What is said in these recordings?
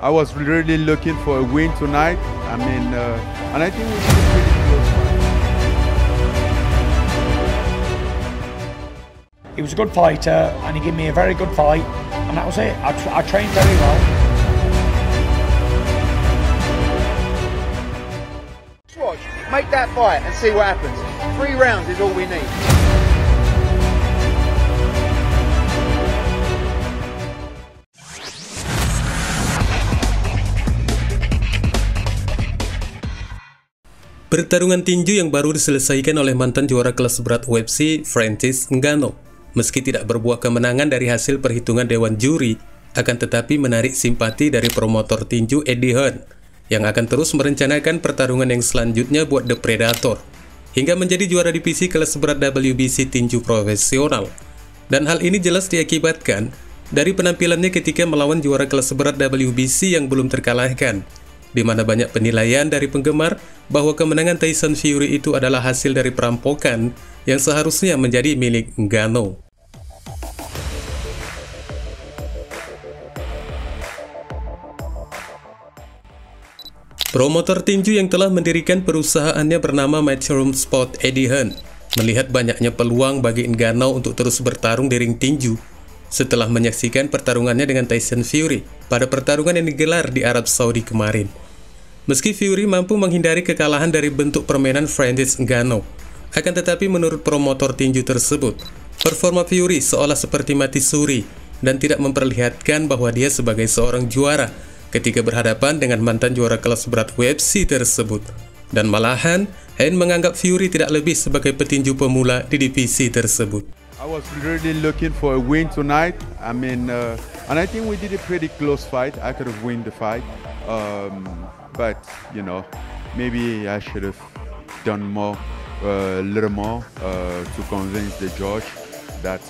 I was really looking for a win tonight. I mean, and I think we did a pretty close fight. He was a good fighter, and he gave me a very good fight, and that was it. I trained very well. Watch, make that fight and see what happens. 3 rounds is all we need. Pertarungan tinju yang baru diselesaikan oleh mantan juara kelas berat UFC, Francis Ngannou. Meski tidak berbuah kemenangan dari hasil perhitungan dewan juri, akan tetapi menarik simpati dari promotor tinju Eddie Hearn, yang akan terus merencanakan pertarungan yang selanjutnya buat The Predator, hingga menjadi juara divisi kelas berat WBC tinju profesional. Dan hal ini jelas diakibatkan dari penampilannya ketika melawan juara kelas berat WBC yang belum terkalahkan, di mana banyak penilaian dari penggemar bahwa kemenangan Tyson Fury itu adalah hasil dari perampokan yang seharusnya menjadi milik Ngannou. Promotor tinju yang telah mendirikan perusahaannya bernama Matchroom Sport, Eddie Hearn, melihat banyaknya peluang bagi Ngannou untuk terus bertarung di ring tinju setelah menyaksikan pertarungannya dengan Tyson Fury pada pertarungan yang digelar di Arab Saudi kemarin. Meski Fury mampu menghindari kekalahan dari bentuk permainan Francis Ngannou, akan tetapi menurut promotor tinju tersebut, performa Fury seolah seperti mati suri dan tidak memperlihatkan bahwa dia sebagai seorang juara ketika berhadapan dengan mantan juara kelas berat UFC tersebut. Dan malahan, Hearn menganggap Fury tidak lebih sebagai petinju pemula di divisi tersebut. I was really looking for a win tonight. I mean, and I think we did a pretty close fight. I could have won the fight. But, you know, maybe I should have done more, a little more to convince the judge that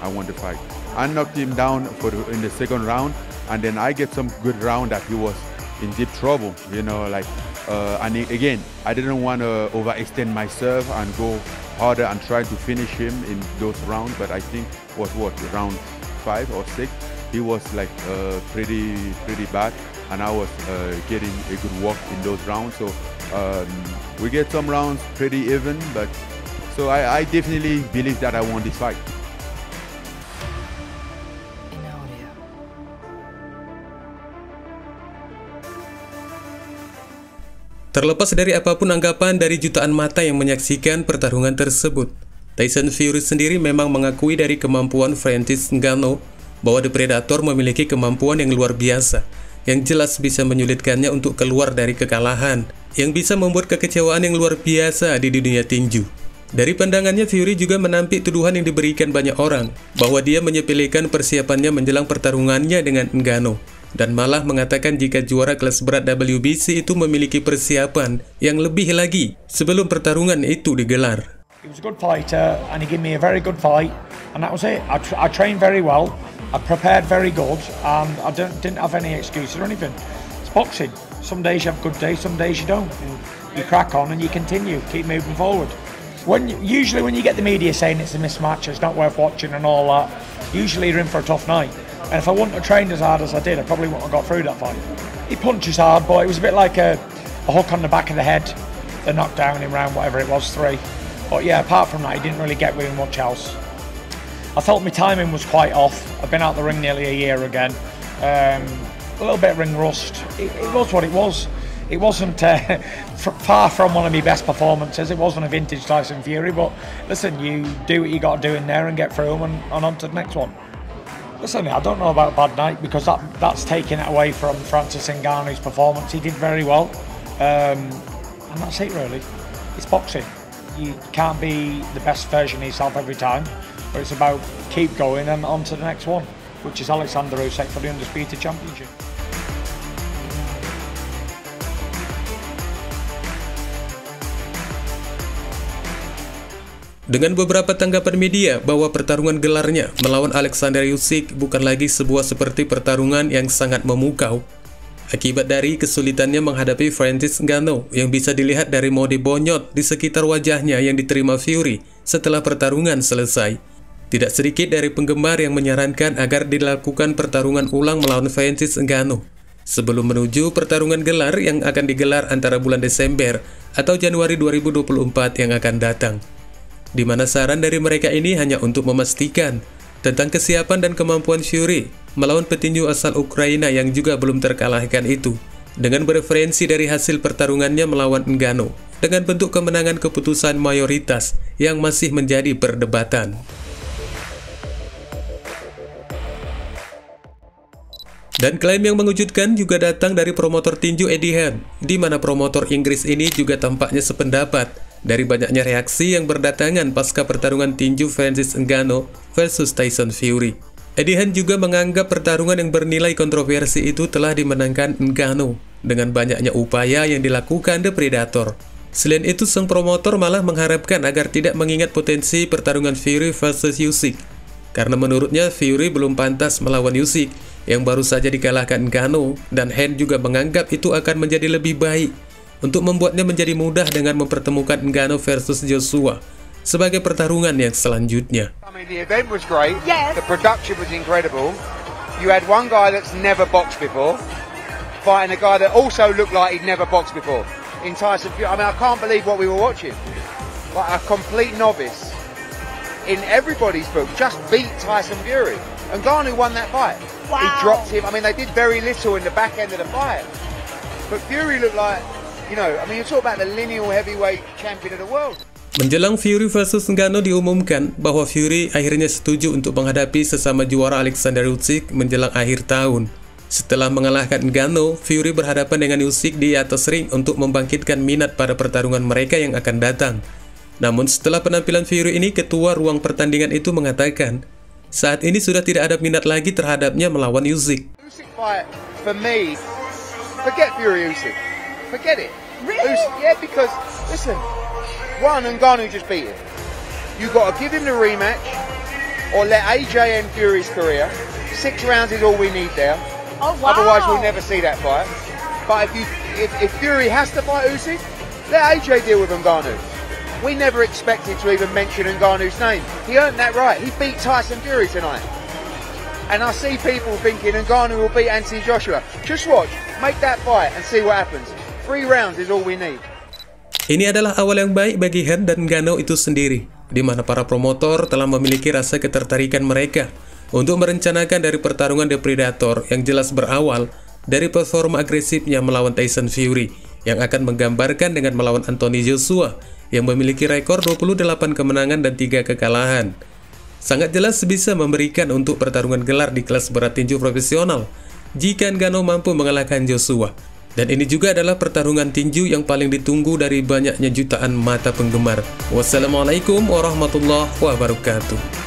I won the fight. I knocked him down in the second round, and then I get some good round that he was in deep trouble, you know, like, and again, I didn't want to overextend myself and go harder and try to finish him in those rounds, but I think was round 5 or 6, he was like pretty bad, and I was getting a good work in those rounds, so we get some rounds pretty even, but so I definitely believe that I won this fight. Terlepas dari apapun anggapan dari jutaan mata yang menyaksikan pertarungan tersebut, Tyson Fury sendiri memang mengakui dari kemampuan Francis Ngannou bahwa The Predator memiliki kemampuan yang luar biasa, yang jelas bisa menyulitkannya untuk keluar dari kekalahan, yang bisa membuat kekecewaan yang luar biasa di dunia tinju. Dari pandangannya, Fury juga menampik tuduhan yang diberikan banyak orang bahwa dia menyepelekan persiapannya menjelang pertarungannya dengan Ngannou, dan malah mengatakan jika juara kelas berat WBC itu memiliki persiapan yang lebih lagi sebelum pertarungan itu digelar. He was a good fighter, and he gave me a very good fight, and that was it. I trained very well, I prepared very good, and I didn't have any excuses or anything. It's boxing. Some days you have good days, some days you don't. And you crack on and you continue, keep moving forward. Usually when you get the media saying it's a mismatch, it's not worth watching and all that, usually you're in for a tough night. And if I wouldn't have trained as hard as I did, I probably wouldn't have got through that fight. He punches hard, but it was a bit like a hook on the back of the head, the knockdown in round whatever it was, 3. But yeah, apart from that, he didn't really get with much else. I felt my timing was quite off. I've been out the ring nearly a year again. A little bit of ring rust. It was what it was. It wasn't far from one of my best performances. It wasn't a vintage Tyson Fury, but listen, you do what you got to do in there and get through them and on to the next one. Listen, I don't know about bad night because that's taking it away from Francis Ngannou's performance. He did very well, and that's it really. It's boxing. You can't be the best version of yourself every time, but it's about keep going and on to the next one, which is Alexander Usyk for the Undisputed Championship. Dengan beberapa tanggapan media bahwa pertarungan gelarnya melawan Alexander Usyk bukan lagi sebuah seperti pertarungan yang sangat memukau, akibat dari kesulitannya menghadapi Francis Ngannou yang bisa dilihat dari mode bonyot di sekitar wajahnya yang diterima Fury setelah pertarungan selesai. Tidak sedikit dari penggemar yang menyarankan agar dilakukan pertarungan ulang melawan Francis Ngannou, sebelum menuju pertarungan gelar yang akan digelar antara bulan Desember atau Januari 2024 yang akan datang. Di mana saran dari mereka ini hanya untuk memastikan tentang kesiapan dan kemampuan Fury melawan petinju asal Ukraina yang juga belum terkalahkan itu, dengan bereferensi dari hasil pertarungannya melawan Ngannou dengan bentuk kemenangan keputusan mayoritas yang masih menjadi perdebatan. Dan klaim yang mengejutkan juga datang dari promotor tinju Eddie Hearn, di mana promotor Inggris ini juga tampaknya sependapat dari banyaknya reaksi yang berdatangan pasca pertarungan tinju Francis Ngannou versus Tyson Fury. Eddie Hearn juga menganggap pertarungan yang bernilai kontroversi itu telah dimenangkan Ngannou dengan banyaknya upaya yang dilakukan The Predator. Selain itu, sang promotor malah mengharapkan agar tidak mengingat potensi pertarungan Fury versus Usyk, karena menurutnya Fury belum pantas melawan Usyk yang baru saja dikalahkan Ngannou, dan Hearn juga menganggap itu akan menjadi lebih baik untuk membuatnya menjadi mudah dengan mempertemukan Ngannou versus Joshua sebagai pertarungan yang selanjutnya. I mean, the event was great. Yes. The production was incredible. You had one guy that's never boxed before fighting a guy that also looked like he'd never boxed before in Tyson Fury. I mean, I can't believe what we were watching. Like a complete novice in everybody's book just beat Tyson Fury. And Ngannou won that fight. Wow. He dropped him. I mean, they did very little in the back end of the fight. But Fury looked like, you know, I mean, you talk about the lineal heavyweight champion of the world. Menjelang Fury versus Ngannou diumumkan bahwa Fury akhirnya setuju untuk menghadapi sesama juara Alexander Usyk menjelang akhir tahun. Setelah mengalahkan Ngannou, Fury berhadapan dengan Usyk di atas ring untuk membangkitkan minat pada pertarungan mereka yang akan datang. Namun setelah penampilan Fury ini, ketua ruang pertandingan itu mengatakan saat ini sudah tidak ada minat lagi terhadapnya melawan Usyk. Usyk fight, for me, forget Fury Usyk. Forget it. Really? Usyk, yeah, because, listen, one, Ngannou just beat him. You got to give him the rematch, or let AJ end Fury's career. 6 rounds is all we need there. Oh, wow. Otherwise, we'll never see that fight. But if Fury has to fight Usyk, let AJ deal with Ngannou. We never expected to even mention Ngannou's name. He earned that right. He beat Tyson Fury tonight. And I see people thinking Ngannou will beat Anthony Joshua. Just watch, make that fight and see what happens. 3 rounds is all we need. Ini adalah awal yang baik bagi Hearn dan Ngannou itu sendiri, di mana para promotor telah memiliki rasa ketertarikan mereka untuk merencanakan dari pertarungan The Predator yang jelas berawal dari performa agresifnya melawan Tyson Fury yang akan menggambarkan dengan melawan Anthony Joshua yang memiliki rekor 28 kemenangan dan 3 kekalahan. Sangat jelas bisa memberikan untuk pertarungan gelar di kelas berat tinju profesional jika Ngannou mampu mengalahkan Joshua. Dan ini juga adalah pertarungan tinju yang paling ditunggu dari banyaknya jutaan mata penggemar. Wassalamualaikum warahmatullahi wabarakatuh.